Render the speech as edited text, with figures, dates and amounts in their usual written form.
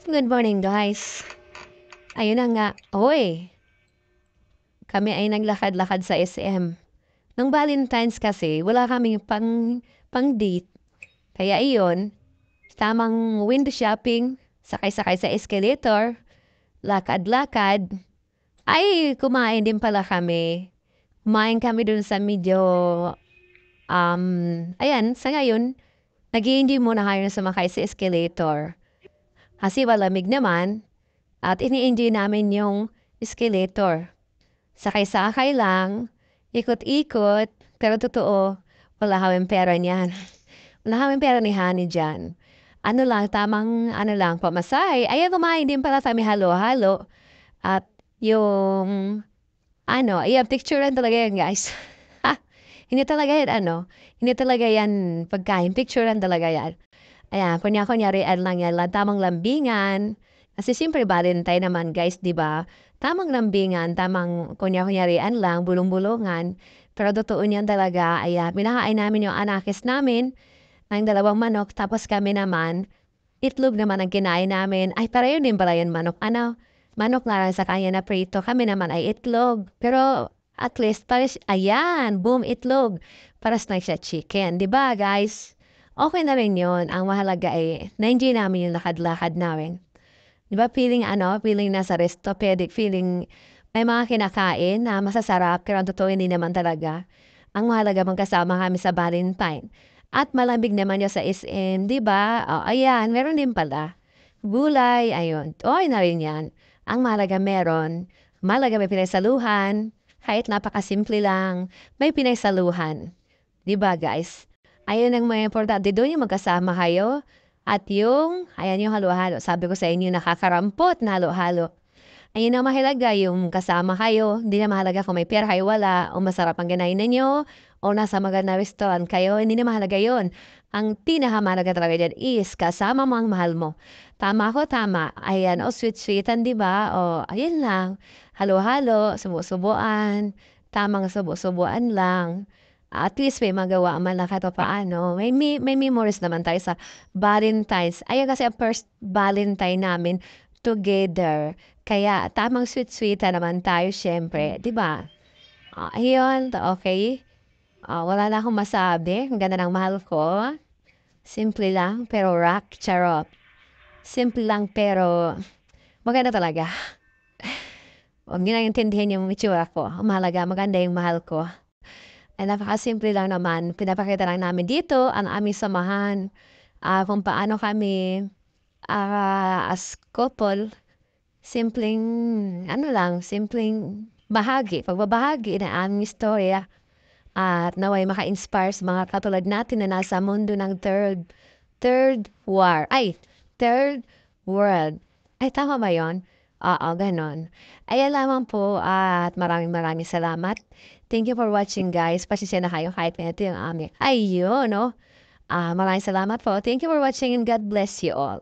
Good morning, guys. Ayun na nga. Oy, kami ay naglakad-lakad sa SM. Nung Valentine's kasi, wala kaming pang-date. Kaya iyon, tamang window shopping, sakay-sakay sa escalator, lakad-lakad. Ay, kumain din pala kami. Kumain kami dun sa medyo, ayan, sa ngayon, nag-i-enjoy muna kayo na sumakay sa escalator. Kasi malamig naman, at ini-enjoy namin yung escalator. Sakay-sakay lang, ikot-ikot, pero totoo, wala kaming pera niyan. Wala kaming pera ni Honey diyan. Ano lang, tamang ano lang, pamasahe. Ayan, kumain din pala kami halo-halo. At yung, ano, ayan, picturean talaga yan, guys. Ha, hindi talaga yan, hindi talaga yan pagkain. Picturean talaga yan. Ayan, kunya-kunyari, lang yan, tamang lambingan. Kasi siyempre, Valentine naman, guys, di ba? Tamang lambingan, tamang kunya-kunyarian lang, bulong-bulungan. Pero totoo niyan talaga, ayan, pinakain namin yung anakis namin, ng dalawang manok, tapos kami naman, itlog naman ang kinain namin. Ay, pareho din pala yun, manok. Manok na lang sa kanya na prito. Kami naman ay itlog. Pero, at least, pares, ayan, boom, itlog. Paras na siya chicken. Di ba, guys? Okay na rin yun. Ang mahalaga ay, na-enjoy namin yung lakad-lakad namin. Di ba, feeling nasa restopedic, feeling may mga kinakain na masasarap, pero ang totoo hindi naman talaga. Ang mahalaga magkasama kami sa Valentine. At malamig naman yung sa SM, di ba? Oh, ayan, meron din pala. Gulay, ayun. Okay na rin yan. Ang mahalaga meron. Mahalaga may pinagsaluhan. Kahit napakasimple lang, may pinagsaluhan. Di ba, guys? Ayun ang mga importante doon yung magkasama kayo. At yung, ayan yung halo-halo. Sabi ko sa inyo, nakakarampot na halo-halo. Ayun ang mahalaga, yung kasama kayo. Hindi na mahalaga kung may pera kayo wala, o masarap ang ganahin ninyo, o nasa magandang restaurant kayo. Hindi na mahalaga yon. Ang pinakamahalaga talaga dyan is kasama mo ang mahal mo. Tama ko, tama. Ayan, o sweet-sweetan, di ba? O, ayun lang. Halo-halo, subo-subuan. Tamang subo-subuan lang. At least may magawa man lang kahit paano. May memories naman tayo sa Valentine's. Ayun kasi ang first Valentine namin together. Kaya tamang sweet-sweetan naman tayo siyempre, 'di ba? Ayun, okay. Wala na akong masabi. Ang ganda ng mahal ko. Simple lang pero rock charot. Simple lang pero maganda talaga. Huwag niyo na intindihin yung itsura ko. Ang mahalaga, maganda yung mahal ko. Ay napakasimple lang naman. Pinapakita lang namin dito ang aming samahan. Kung paano kami as couple, simpleng ano lang, simpleng pagbabahagi ng aming istorya at naway maka-inspire sa mga katulad natin na nasa mundo ng third world. Ay, tama ba yun? Oo, ganon. Ayan lamang po at maraming maraming salamat. Thank you for watching, guys. Pasensya na kayo kahit na ito yung aming. Ayun, no? Maraming salamat po. Thank you for watching and God bless you all.